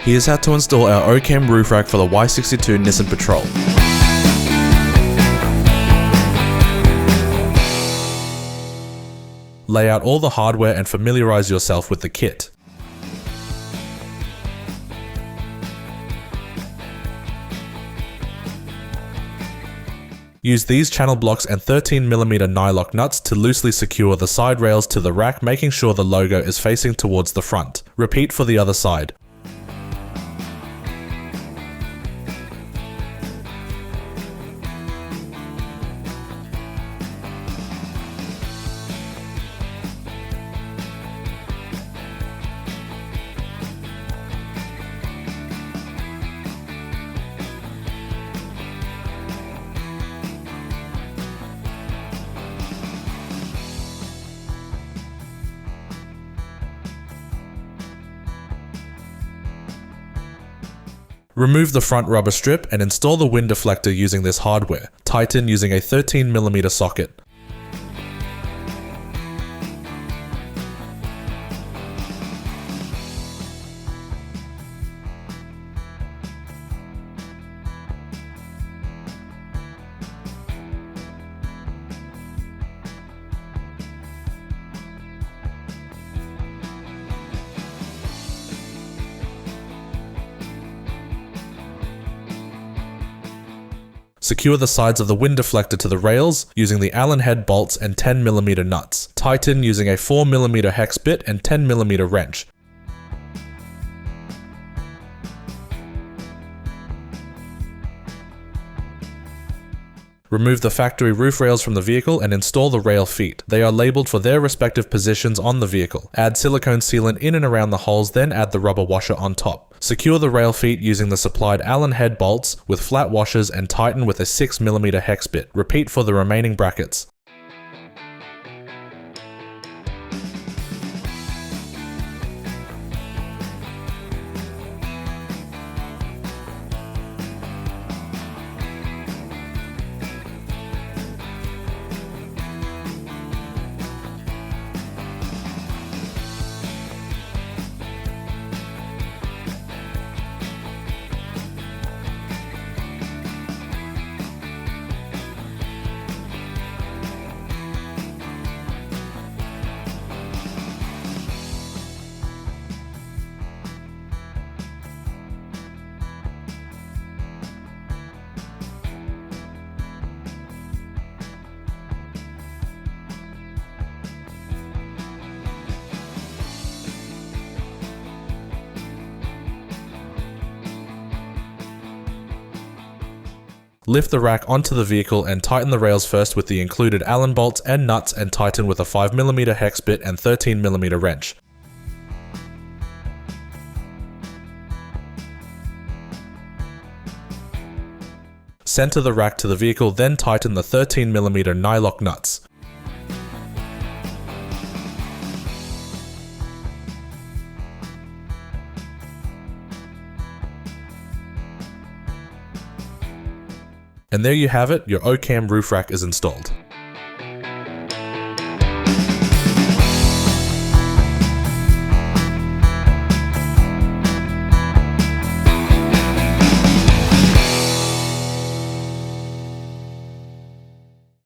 Here's how to install our OCAM roof rack for the Y62 Nissan Patrol. Lay out all the hardware and familiarize yourself with the kit. Use these channel blocks and 13mm nylock nuts to loosely secure the side rails to the rack, making sure the logo is facing towards the front. Repeat for the other side. Remove the front rubber strip and install the wind deflector using this hardware. Tighten using a 13mm socket. Secure the sides of the wind deflector to the rails using the Allen head bolts and 10mm nuts. Tighten using a 4mm hex bit and 10mm wrench. Remove the factory roof rails from the vehicle and install the rail feet. They are labeled for their respective positions on the vehicle. Add silicone sealant in and around the holes, then add the rubber washer on top. Secure the rail feet using the supplied Allen head bolts with flat washers and tighten with a 6mm hex bit. Repeat for the remaining brackets. Lift the rack onto the vehicle and tighten the rails first with the included Allen bolts and nuts and tighten with a 5mm hex bit and 13mm wrench. Center the rack to the vehicle, then tighten the 13mm nylock nuts. And there you have it, your OCAM roof rack is installed.